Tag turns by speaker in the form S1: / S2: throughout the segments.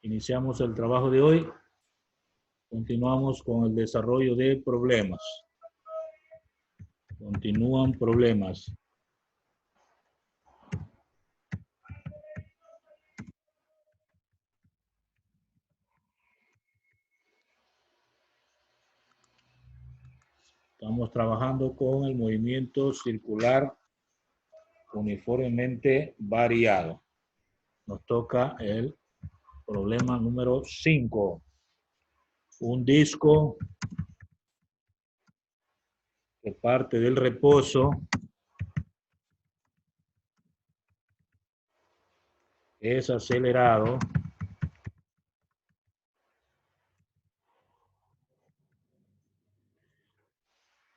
S1: Iniciamos el trabajo de hoy. Continuamos con el desarrollo de problemas. Continúan problemas. Estamos trabajando con el movimiento circular uniformemente variado. Nos toca el problema número 5. Un disco que parte del reposo es acelerado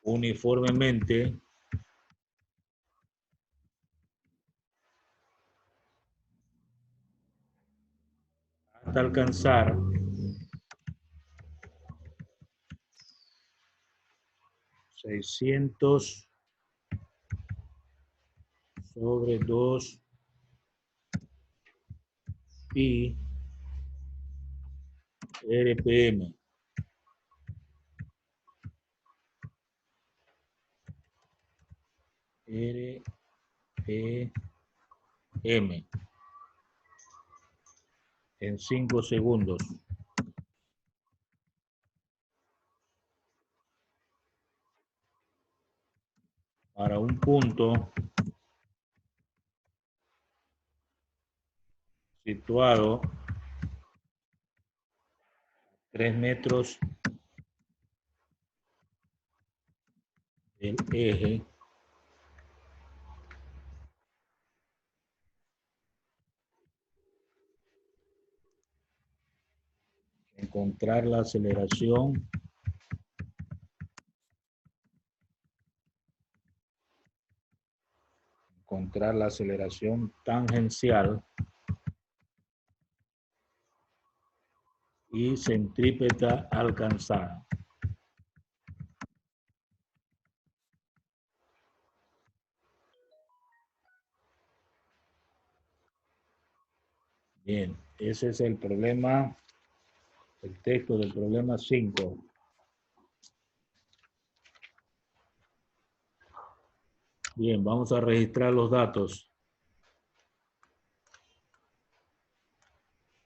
S1: uniformemente hasta alcanzar 600 sobre 2 pi RPM. RPM en 5 segundos. Para un punto situado 3 metros del eje encontrar la aceleración tangencial y centrípeta alcanzada. Bien, ese es el problema, el texto del problema 5. Bien, vamos a registrar los datos.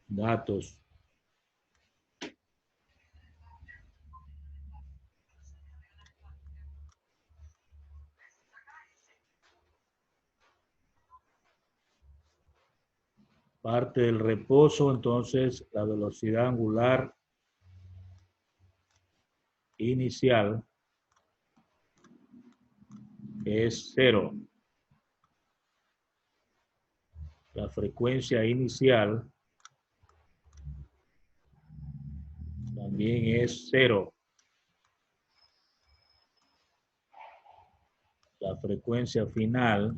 S1: Datos. Parte del reposo, entonces la velocidad angular inicial es 0. La frecuencia inicial también es 0. La frecuencia final,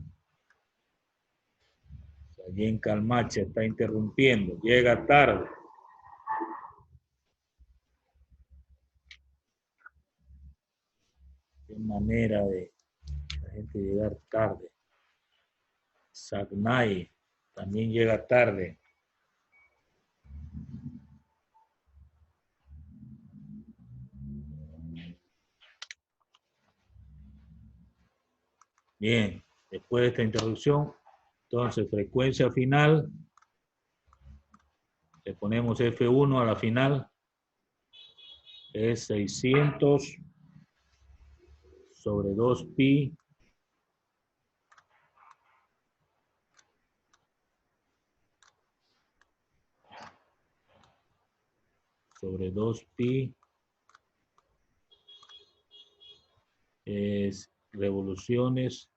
S1: allí en Calmache está interrumpiendo, llega tarde. Qué manera de la gente llegar tarde. Sagnay también llega tarde. Bien, después de esta introducción, entonces frecuencia final, le ponemos F1 a la final, es 600 sobre 2 pi sobre 2 pi es revoluciones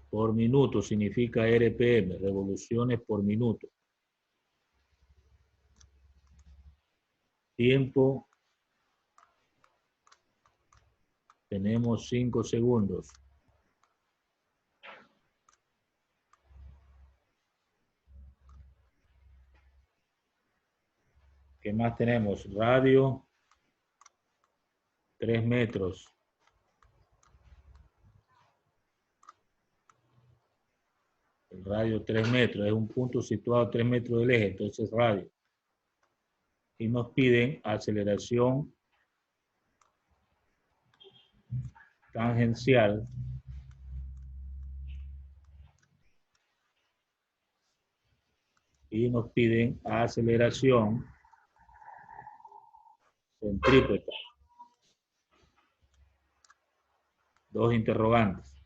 S1: por minuto, significa RPM, revoluciones por minuto. Tiempo, tenemos 5 segundos. ¿Qué más tenemos? Radio, 3 metros. El radio 3 metros, es un punto situado a 3 metros del eje, entonces radio. Y nos piden aceleración tangencial y nos piden aceleración centrípeta. Dos interrogantes.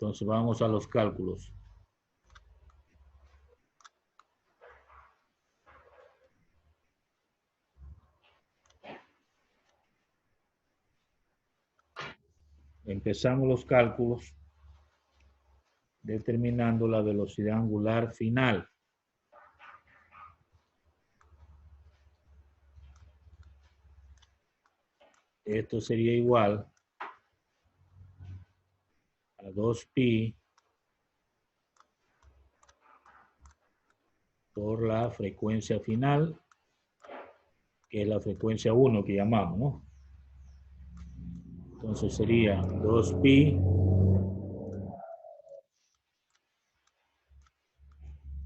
S1: Entonces vamos a los cálculos. Empezamos los cálculos determinando la velocidad angular final. Esto sería igual a 2pi por la frecuencia final, que es la frecuencia 1 que llamamos, ¿no? Entonces sería 2pi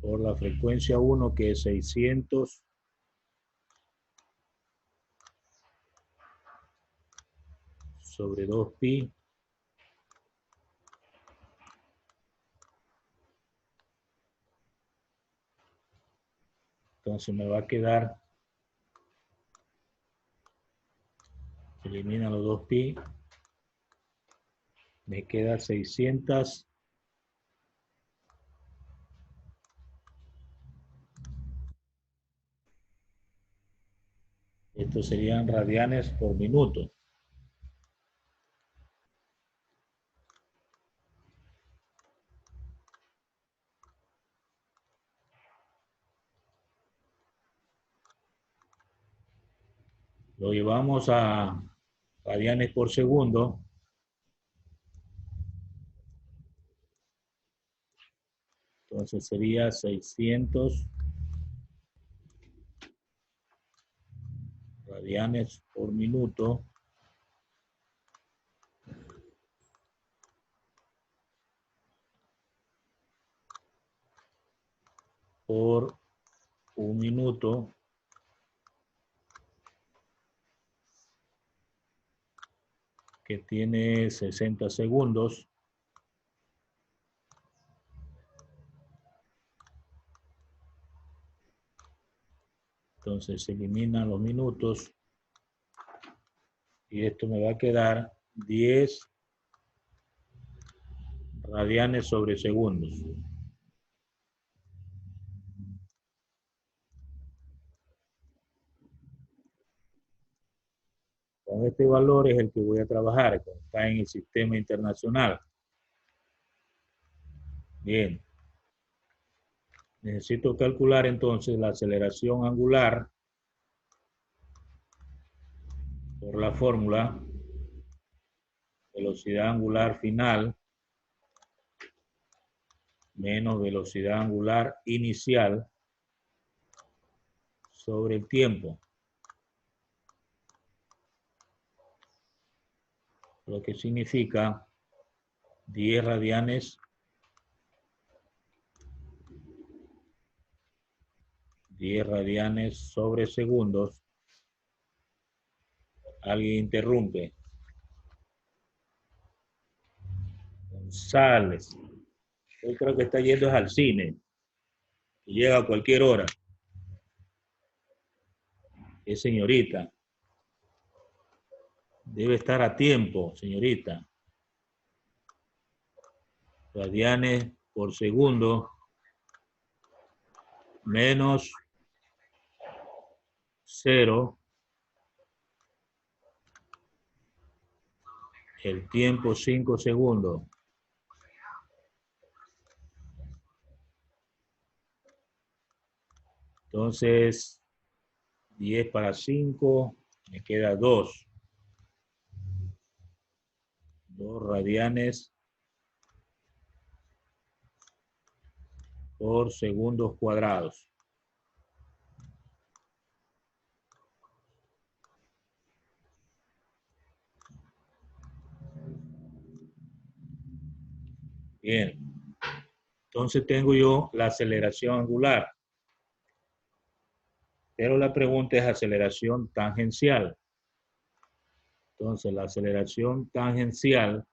S1: por la frecuencia 1, que es 600 sobre 2pi entonces me va a quedar, se eliminan los 2pi, me queda 600 estos serían radianes por minuto. Lo llevamos a radianes por segundo. Entonces sería 600 radianes por minuto por un minuto que tiene 60 segundos. Entonces se eliminan los minutos y esto me va a quedar 10 radianes sobre segundos. Con este valor es el que voy a trabajar, que está en el sistema internacional. Bien. Necesito calcular entonces la aceleración angular por la fórmula velocidad angular final menos velocidad angular inicial sobre el tiempo. Lo que significa 10 radianes 10 radianes sobre segundos. Alguien interrumpe. González. Yo creo que está yendo al cine. Y llega a cualquier hora. Es señorita. Debe estar a tiempo, señorita. Radianes por segundo menos 0 el tiempo 5 segundos. Entonces 10 para 5 me queda 2 radianes por segundos cuadrados. Bien. Entonces tengo yo la aceleración angular. Pero la pregunta es aceleración tangencial. Entonces la aceleración tangencial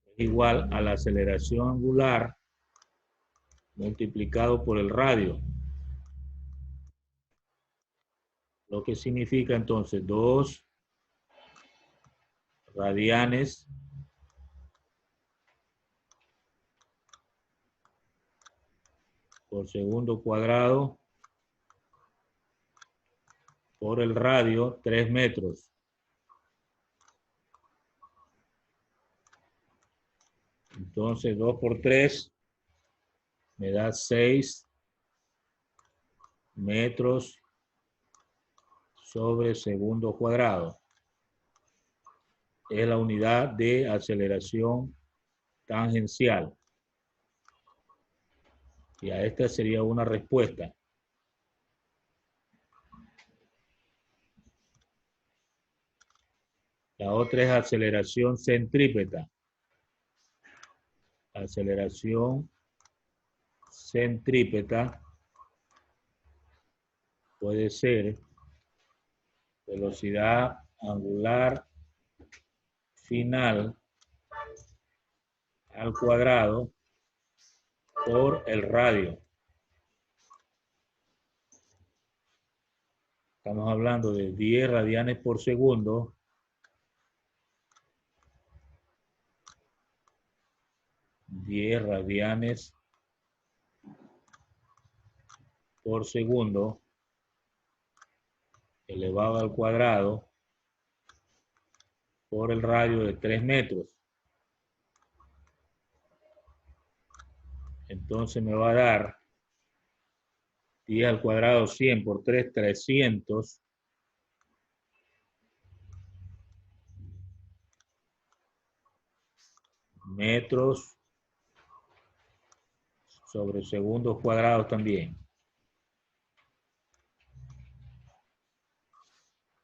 S1: es igual a la aceleración angular multiplicado por el radio. Lo que significa entonces 2 radianes por segundo cuadrado por el radio, 3 metros. Entonces 2 por 3 me da 6 metros sobre segundo cuadrado. Es la unidad de aceleración tangencial. Y a esta sería una respuesta. La otra es aceleración centrípeta. Aceleración centrípeta puede ser velocidad angular final al cuadrado por el radio. Estamos hablando de 10 radianes por segundo. 10 radianes por segundo elevado al cuadrado por el radio de 3 metros. Entonces me va a dar 10 al cuadrado 100 por 3, 300 metros sobre segundos cuadrados también.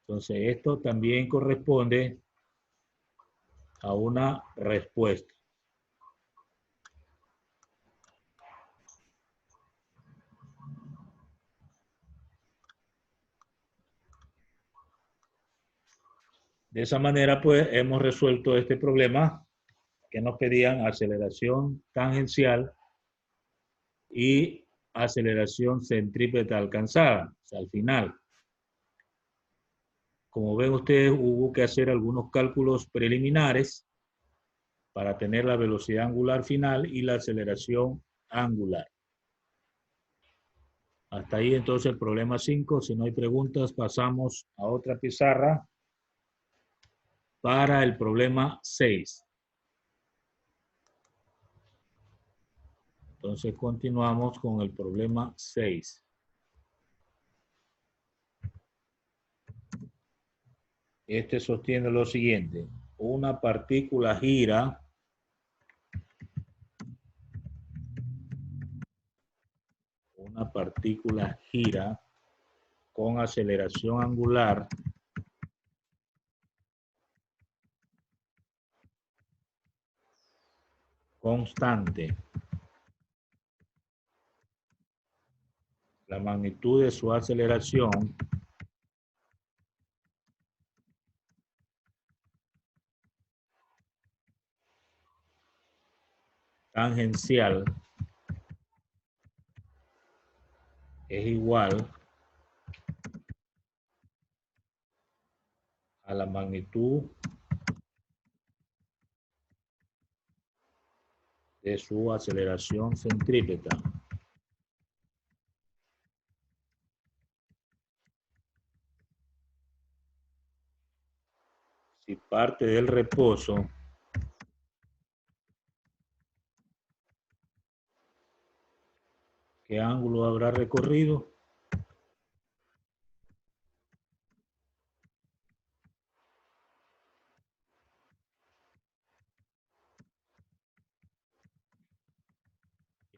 S1: Entonces esto también corresponde a una respuesta. De esa manera, pues, hemos resuelto este problema que nos pedían aceleración tangencial y aceleración centrípeta alcanzada, o sea, al final. Como ven ustedes, hubo que hacer algunos cálculos preliminares para tener la velocidad angular final y la aceleración angular. Hasta ahí entonces el problema 5. Si no hay preguntas, pasamos a otra pizarra para el problema 6. Entonces continuamos con el problema 6. Este sostiene lo siguiente. Una partícula gira con aceleración angular constante. La magnitud de su aceleración tangencial es igual a la magnitud de su aceleración centrípeta. Si parte del reposo ¿qué ángulo habrá recorrido?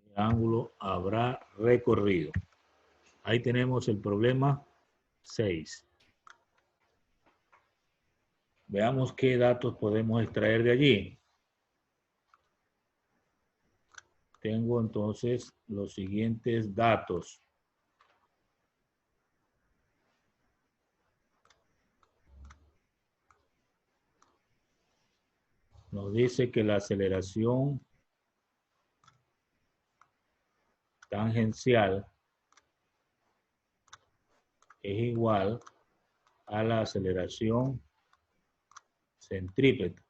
S1: ¿Qué ángulo habrá recorrido? Ahí tenemos el problema 6. Veamos qué datos podemos extraer de allí. Tengo entonces los siguientes datos. Nos dice que la aceleración tangencial es igual a la aceleración centrípeta,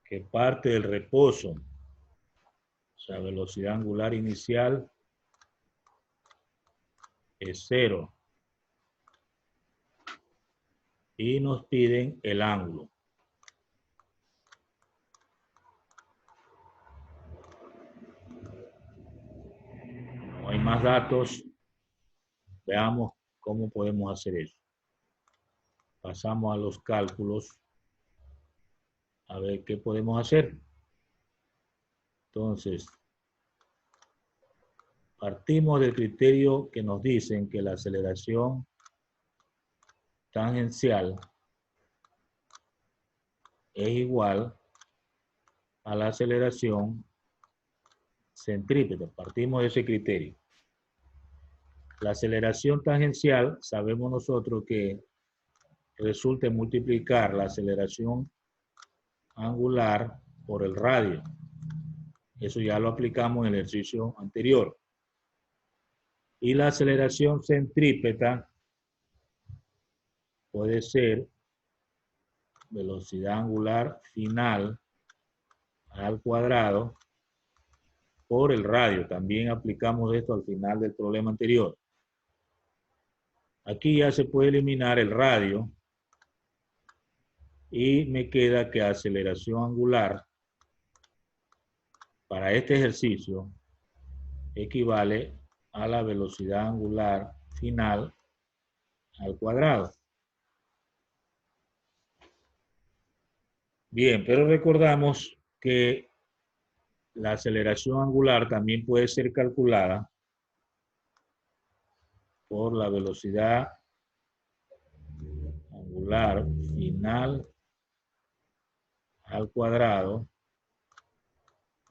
S1: que parte del reposo, o sea, velocidad angular inicial es 0. Y nos piden el ángulo. No hay más datos. Veamos cómo podemos hacer eso. Pasamos a los cálculos. A ver qué podemos hacer. Entonces, partimos del criterio que nos dicen que la aceleración tangencial es igual a la aceleración centrípeta. Partimos de ese criterio. La aceleración tangencial, sabemos nosotros que resulta en multiplicar la aceleración angular por el radio. Eso ya lo aplicamos en el ejercicio anterior. Y la aceleración centrípeta puede ser velocidad angular final al cuadrado por el radio. También aplicamos esto al final del problema anterior. Aquí ya se puede eliminar el radio y me queda que aceleración angular para este ejercicio equivale a la velocidad angular final al cuadrado. Bien, pero recordamos que la aceleración angular también puede ser calculada por la velocidad angular final al cuadrado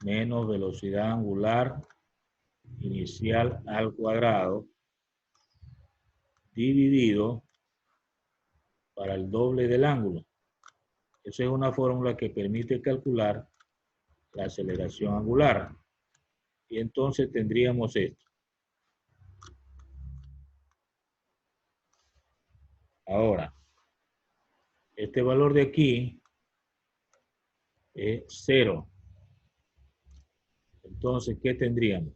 S1: menos velocidad angular inicial al cuadrado dividido para el doble del ángulo. Esa es una fórmula que permite calcular la aceleración angular. Y entonces tendríamos esto. Ahora, este valor de aquí es 0. Entonces, ¿qué tendríamos?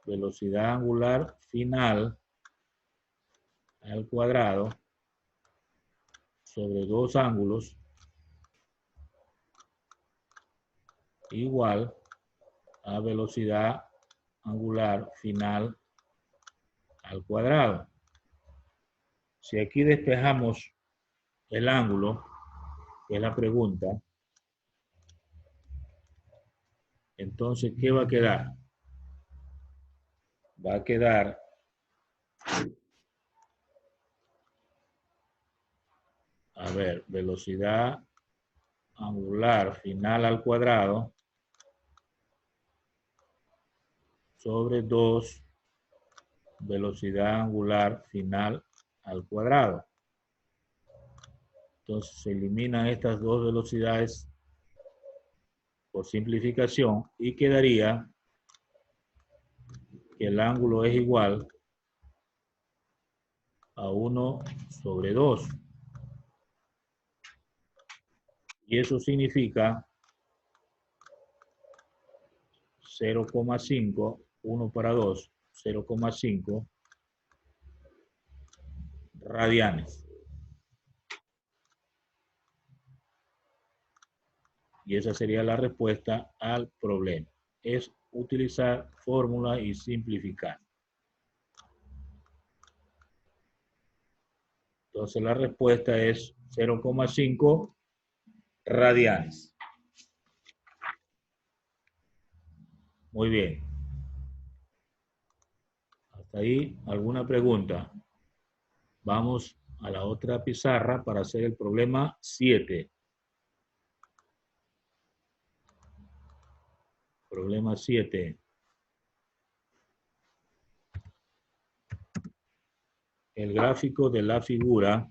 S1: Velocidad angular final al cuadrado sobre dos ángulos igual a velocidad angular final al cuadrado. Si aquí despejamos el ángulo, que es la pregunta, entonces, ¿qué va a quedar? Va a quedar velocidad angular final al cuadrado sobre 2 velocidad angular final al cuadrado. Entonces se eliminan estas dos velocidades por simplificación y quedaría que el ángulo es igual a 1 sobre 2. Y eso significa 0,5, 1 para 2, 0,5 radianes. Y esa sería la respuesta al problema. Es utilizar fórmula y simplificar. Entonces la respuesta es 0,5 radianes. Muy bien. Hasta ahí, ¿alguna pregunta? Vamos a la otra pizarra para hacer el problema 7. Problema 7. El gráfico de la figura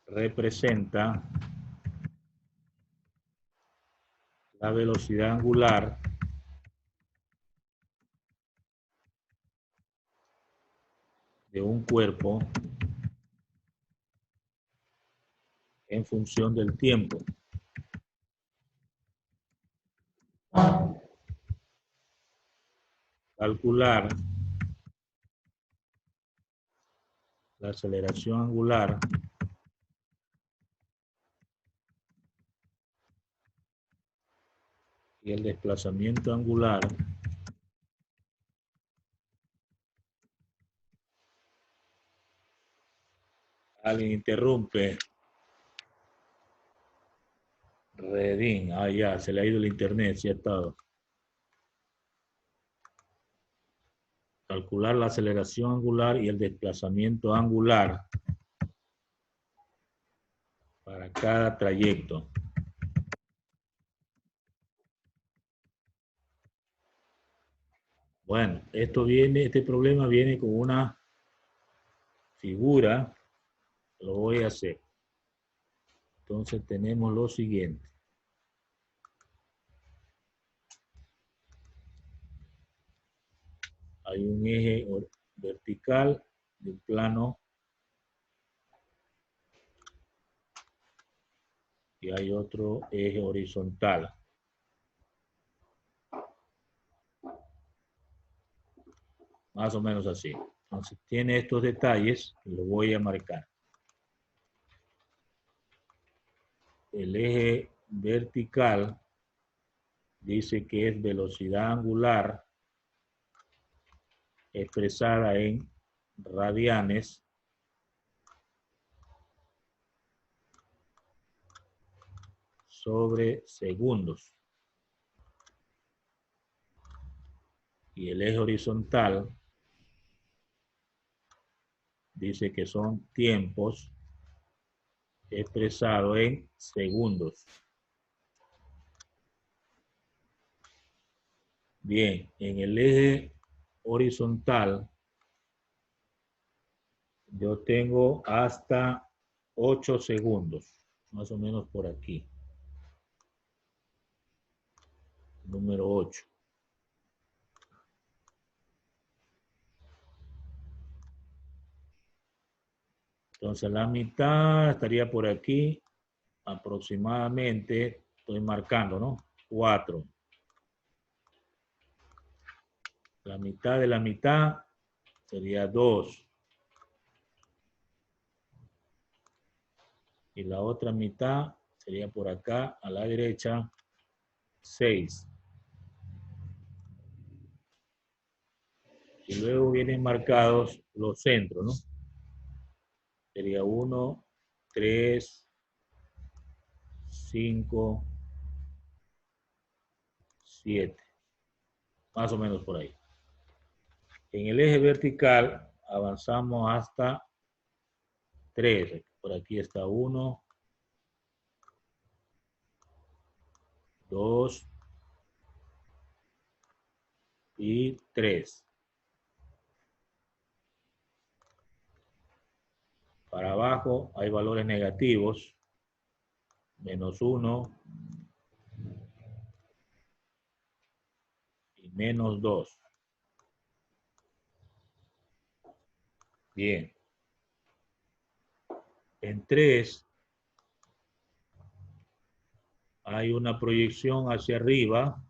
S1: representa la velocidad angular de un cuerpo en función del tiempo. Calcular la aceleración angular y el desplazamiento angular alguien interrumpe. Redín, ya, se le ha ido el internet, sí ha estado. Calcular la aceleración angular y el desplazamiento angular para cada trayecto. Bueno, este problema viene con una figura, lo voy a hacer. Entonces tenemos lo siguiente. Hay un eje vertical de un plano y hay otro eje horizontal. Más o menos así. Entonces tiene estos detalles y lo voy a marcar. El eje vertical dice que es velocidad angular expresada en radianes sobre segundos. Y el eje horizontal dice que son tiempos expresados en segundos. Bien, en el eje horizontal yo tengo hasta 8 segundos, más o menos por aquí. Número 8. Entonces la mitad estaría por aquí, aproximadamente, estoy marcando, ¿no? 4. La mitad de la mitad sería 2. Y la otra mitad sería por acá, a la derecha, 6. Y luego vienen marcados los centros, ¿no? Sería 1, 3, 5, 7. Más o menos por ahí. En el eje vertical avanzamos hasta 3. Por aquí está 1, 2 y 3. Para abajo hay valores negativos, menos 1 y menos 2. Bien. En 3 hay una proyección hacia arriba,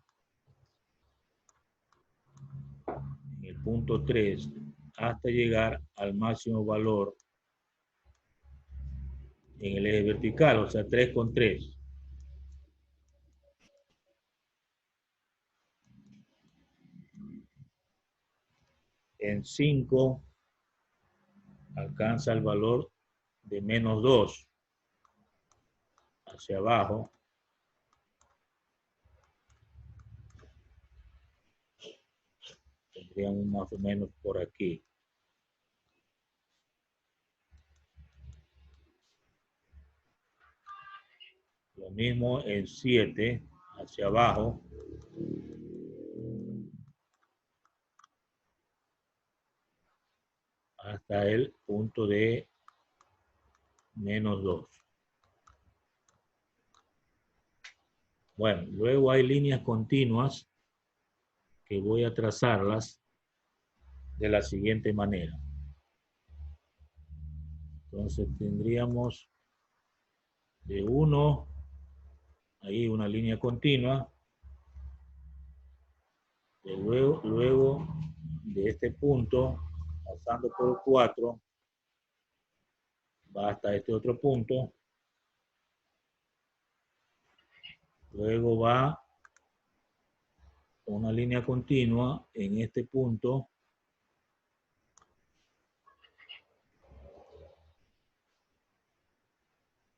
S1: en el punto 3, hasta llegar al máximo valor en el eje vertical, o sea, 3 con 3. En 5 alcanza el valor de menos 2 hacia abajo. Serían más o menos por aquí. Lo mismo en 7, hacia abajo. Hasta el punto de menos 2. Bueno, luego hay líneas continuas que voy a trazarlas de la siguiente manera. Entonces tendríamos de 1, ahí una línea continua, y luego de este punto, pasando por el 4, va hasta este otro punto, luego va una línea continua en este punto,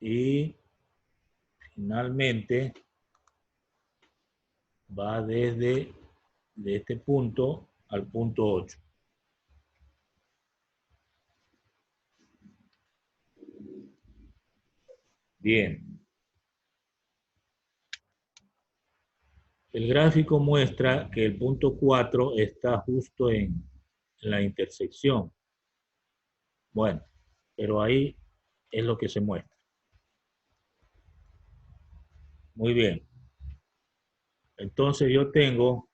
S1: y finalmente va desde este punto al punto 8. Bien. El gráfico muestra que el punto 4 está justo en la intersección. Bueno, pero ahí es lo que se muestra. Muy bien. Entonces yo tengo,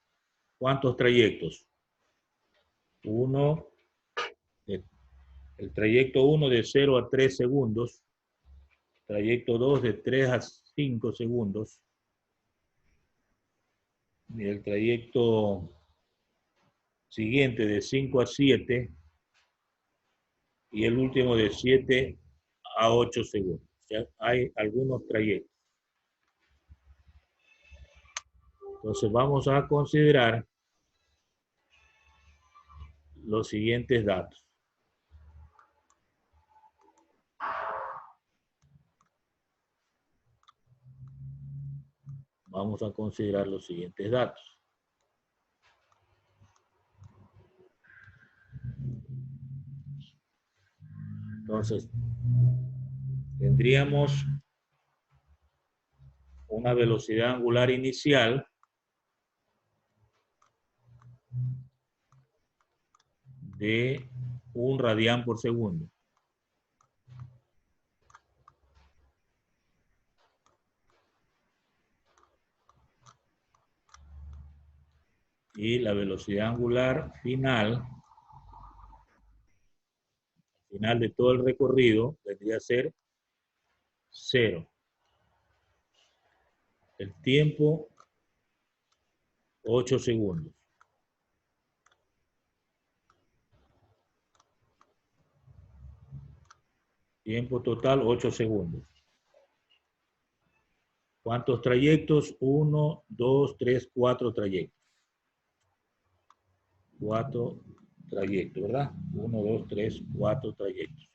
S1: ¿cuántos trayectos? El trayecto 1 de 0 a 3 segundos, trayecto 2 de 3 a 5 segundos, y el trayecto siguiente de 5 a 7, y el último de 7 a 8 segundos. O sea, hay algunos trayectos. Entonces vamos a considerar los siguientes datos. Vamos a considerar los siguientes datos. Entonces, tendríamos una velocidad angular inicial de 1 radián por segundo. Y la velocidad angular final de todo el recorrido vendría a ser 0. El tiempo, 8 segundos. Tiempo total, 8 segundos. ¿Cuántos trayectos? 1, 2, 3, 4 trayectos. 4 trayectos, ¿verdad? 1, 2, 3, 4 trayectos.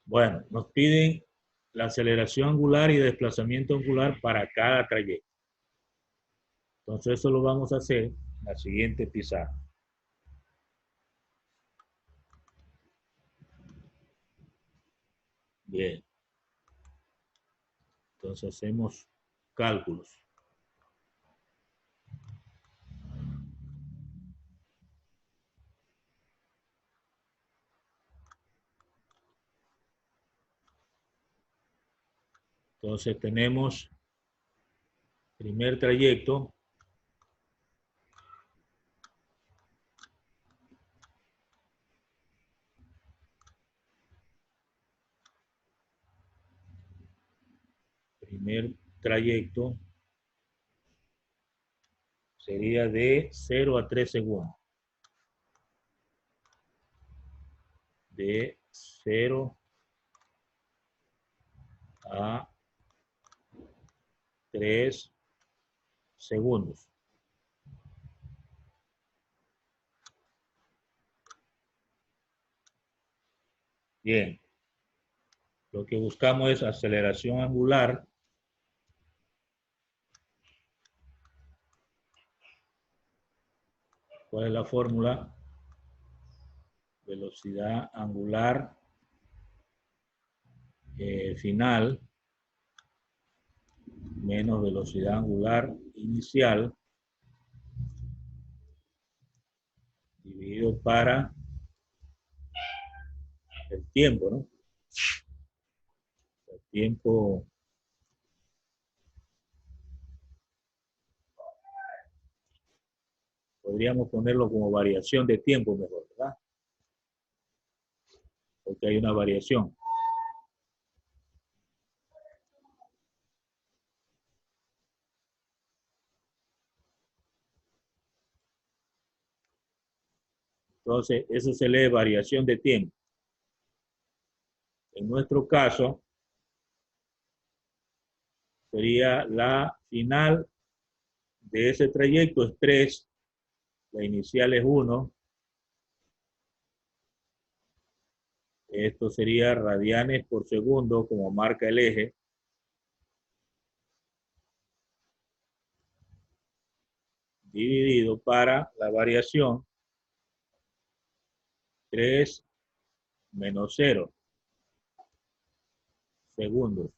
S1: Bueno, nos piden la aceleración angular y desplazamiento angular para cada trayecto. Entonces eso lo vamos a hacer en la siguiente pizarra. Bien. Entonces hacemos cálculos. Entonces tenemos primer trayecto, sería de 0 a 3 segundos. De 0 a 3 segundos. Bien. Lo que buscamos es aceleración angular. ¿Cuál es la fórmula? Velocidad angular final menos velocidad angular inicial dividido para el tiempo, ¿no? El tiempo podríamos ponerlo como variación de tiempo mejor, ¿verdad? Porque hay una variación. Entonces, eso se lee variación de tiempo. En nuestro caso, sería la final de ese trayecto es 3, la inicial es 1. Esto sería radianes por segundo, como marca el eje. Dividido para la variación 3 menos 0 segundos.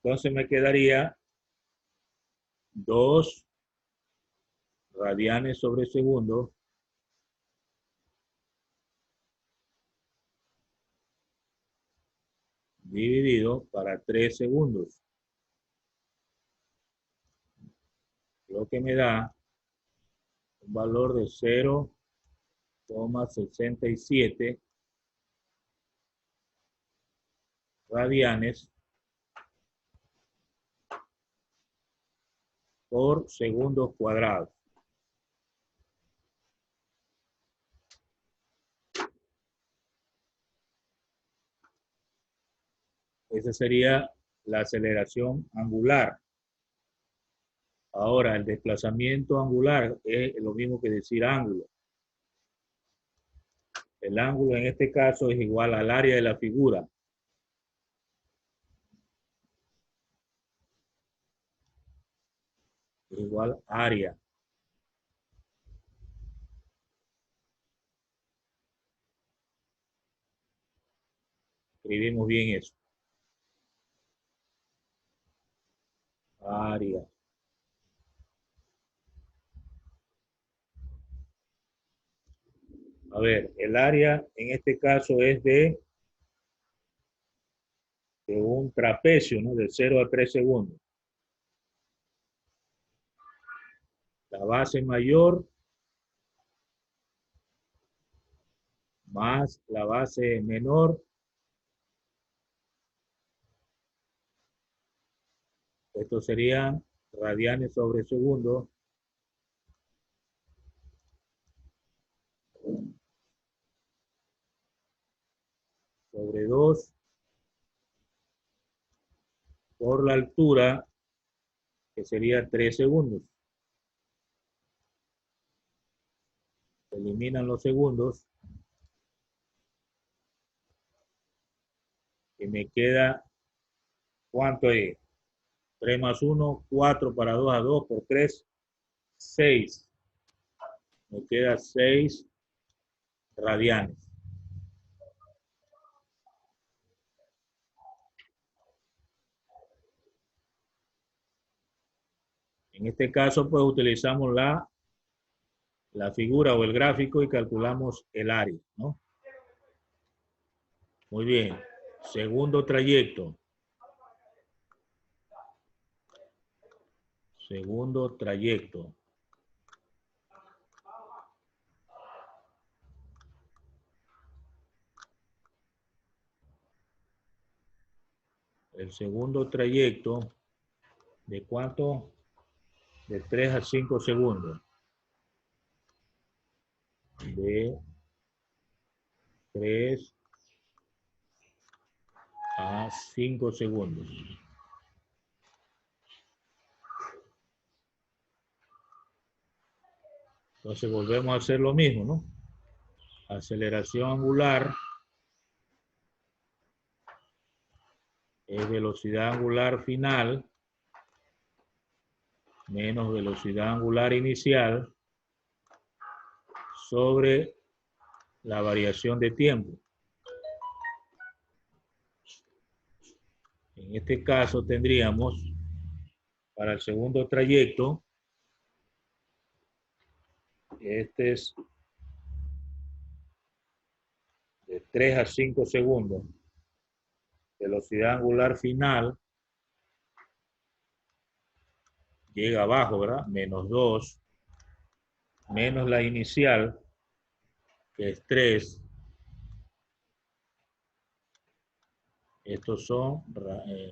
S1: Entonces me quedaría 2 radianes sobre segundo dividido para 3 segundos. Lo que me da un valor de 0,67 radianes por segundos cuadrados. Esa sería la aceleración angular. Ahora, el desplazamiento angular es lo mismo que decir ángulo. El ángulo en este caso es igual al área de la figura. Es igual área. Escribimos bien eso. Área. A ver, el área en este caso es de un trapecio, ¿no? De 0 a 3 segundos. La base mayor más la base menor. Esto serían radianes sobre segundo. Sobre 2 por la altura, que sería 3 segundos. Se eliminan los segundos. Y me queda, ¿cuánto es? 3 más 1, 4 para 2 a 2 por 3, 6. Me queda 6 radianes. En este caso, pues utilizamos la figura o el gráfico y calculamos el área, ¿no? Muy bien. Segundo trayecto. Segundo trayecto. El segundo trayecto, ¿de cuánto? De 3 a 5 segundos. De 3 a 5 segundos. Entonces volvemos a hacer lo mismo, ¿no? Aceleración angular es velocidad angular final menos velocidad angular inicial sobre la variación de tiempo. En este caso tendríamos para el segundo trayecto, este es de 3 a 5 segundos. Velocidad angular final llega abajo, ¿verdad? Menos 2, menos la inicial, que es 3. Estos son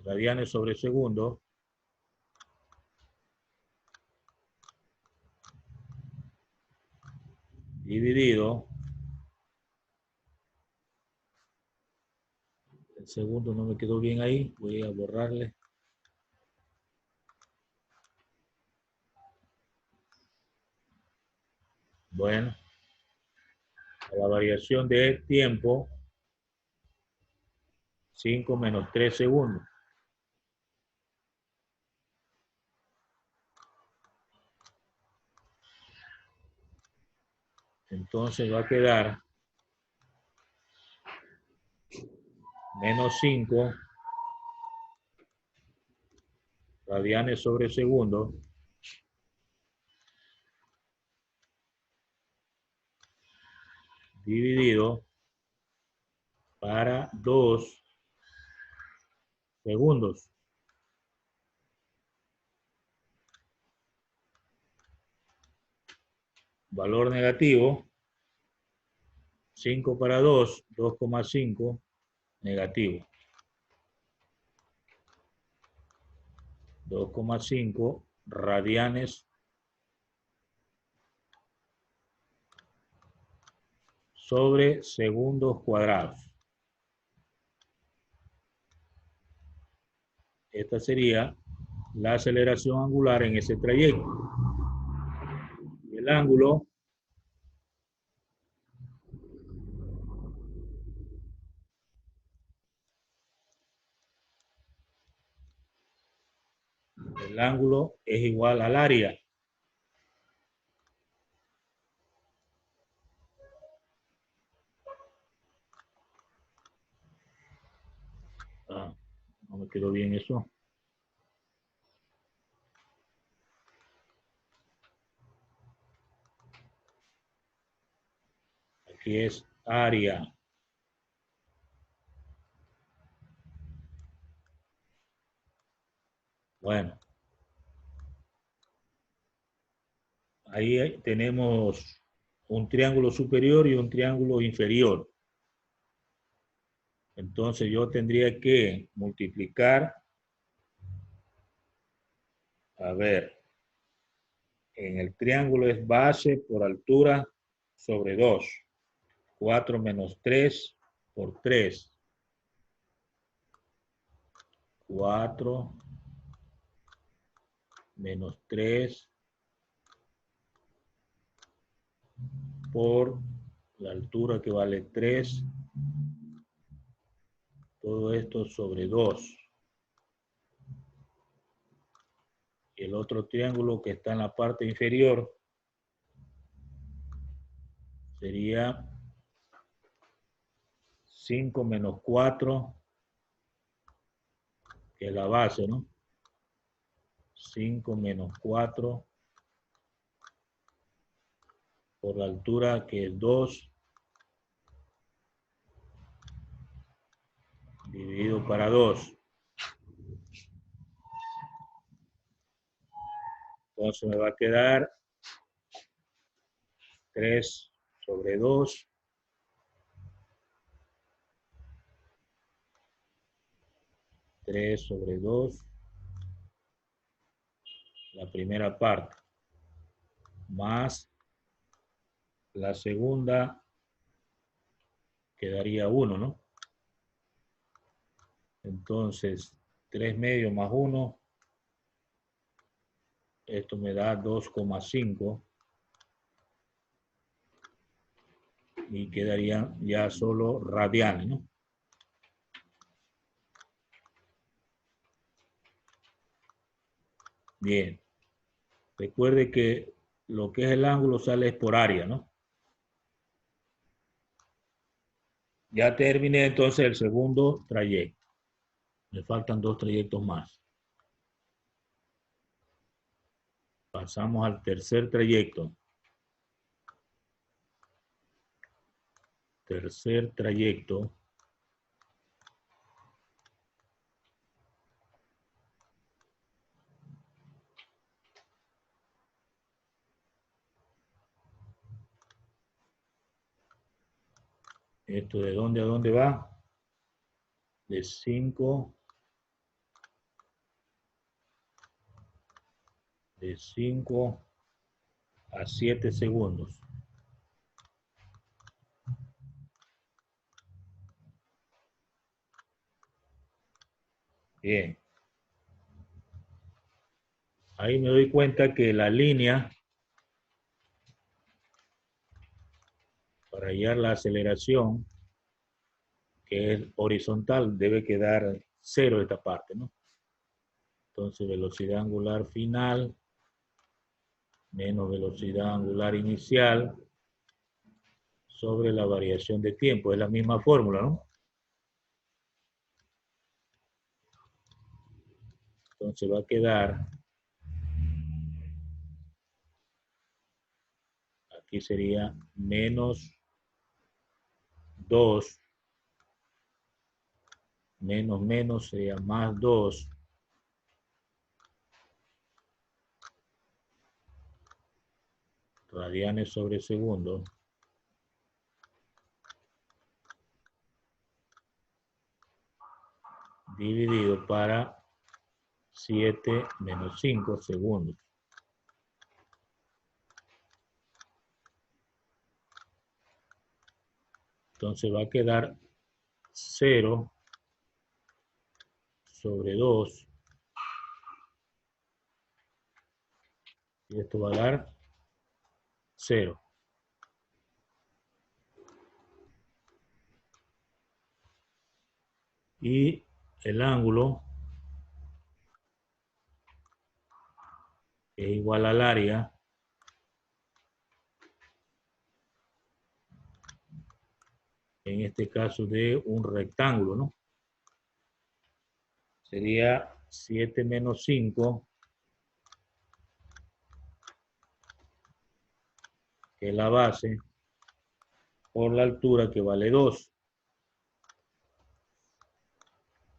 S1: radianes sobre segundo. Dividido. El segundo no me quedó bien ahí. Voy a borrarle. Bueno. La variación de tiempo, 5 menos 3 segundos. Entonces va a quedar menos 5 radianes sobre segundo dividido para 2 segundos. Valor negativo, 5 para 2, 2,5 negativo. 2,5 radianes sobre segundos cuadrados. Esta sería la aceleración angular en ese trayecto. Y el ángulo es igual al área. No me quedó bien eso. Aquí es área. Bueno. Ahí tenemos un triángulo superior y un triángulo inferior. Entonces yo tendría que multiplicar, a ver, en el triángulo es base por altura sobre 2. 4 menos 3 por 3. 4 menos 3 por la altura que vale 3. Todo esto sobre 2. Y el otro triángulo que está en la parte inferior sería 5 menos 4, que es la base, ¿no? 5 menos 4 por la altura que es 2 dividido para 2. Entonces me va a quedar 3 sobre 2 3 sobre 2 la primera parte más la segunda quedaría 1, ¿no? Entonces 3 medios más 1, esto me da 2,5 y quedarían ya solo radianes, ¿no? Bien. Recuerde que lo que es el ángulo sale por área, ¿no? Ya terminé entonces el segundo trayecto. Me faltan 2 trayectos más. Pasamos al tercer trayecto. Tercer trayecto. ¿Esto de dónde a dónde va? De 5 a 7 segundos. Bien. Ahí me doy cuenta que la línea para hallar la aceleración, que es horizontal, debe quedar 0 esta parte, ¿no? Entonces, velocidad angular final menos velocidad angular inicial sobre la variación de tiempo. Es la misma fórmula, ¿no? Entonces va a quedar, aquí sería menos 2, menos sería más 2, radianes sobre segundo, dividido para 7 menos 5 segundos. Entonces va a quedar 0 sobre 2. Y esto va a dar 0. Y el ángulo es igual al área en este caso de un rectángulo, ¿no? Sería 7 menos 5, que es la base, por la altura, que vale 2.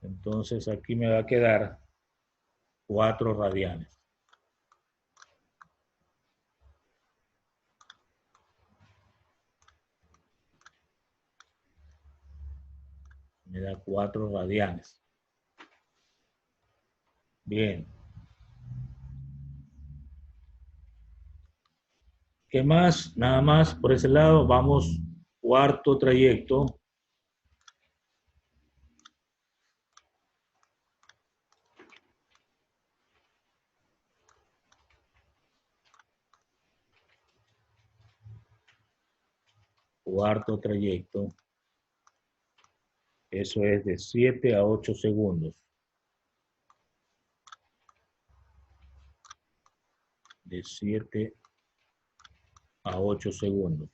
S1: Entonces aquí me va a quedar 4 radianes. Me da 4 radianes. Bien. ¿Qué más? Nada más por ese lado. Vamos, cuarto trayecto. Cuarto trayecto. Eso es de 7 a 8 segundos. De 7 a 8 segundos.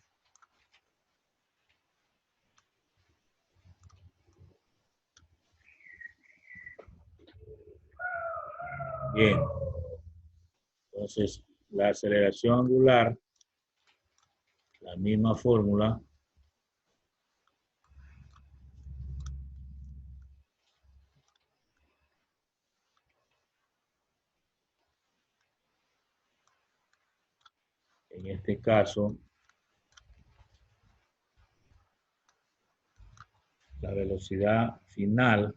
S1: Bien. Entonces, la aceleración angular, la misma fórmula. En este caso, la velocidad final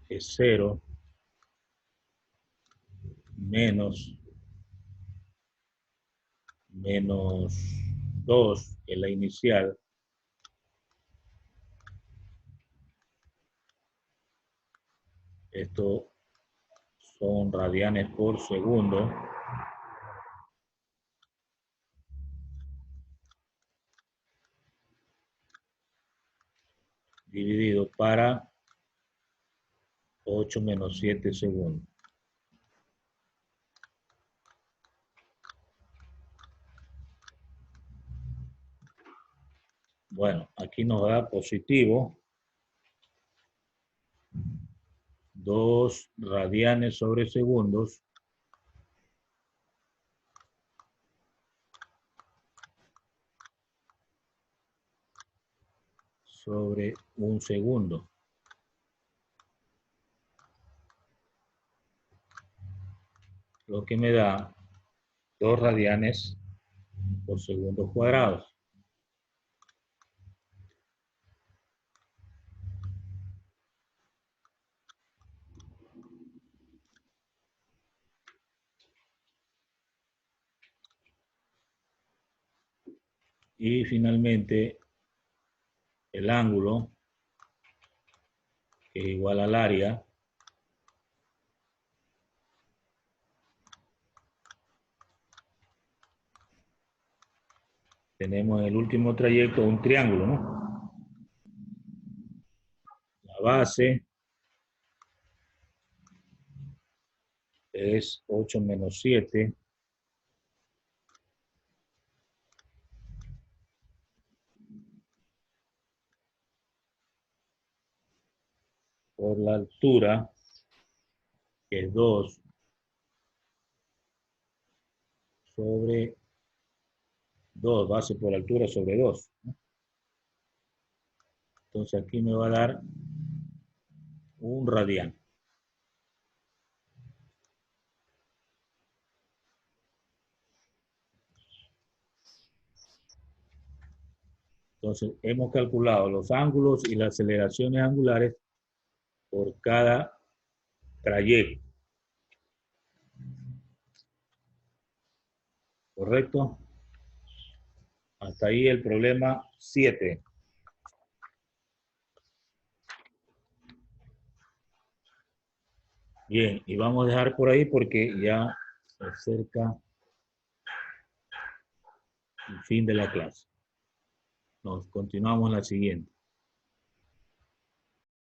S1: es 0 menos 2, que es la inicial. Esto son radianes por segundo. dividido para 8 menos 7 segundos. Bueno, aquí nos da positivo 2 radianes sobre segundos sobre un segundo. Lo que me da 2 radianes por segundo cuadrado. Y finalmente el ángulo, que es igual al área, tenemos en el último trayecto un triángulo, ¿no? La base es 8 menos 7 por la altura, que es 2 sobre 2, base por altura sobre 2. Entonces aquí me va a dar un radián. Entonces hemos calculado los ángulos y las aceleraciones angulares por cada trayecto. ¿Correcto? Hasta ahí el problema 7. Bien, y vamos a dejar por ahí porque ya se acerca el fin de la clase. Nos continuamos en la siguiente.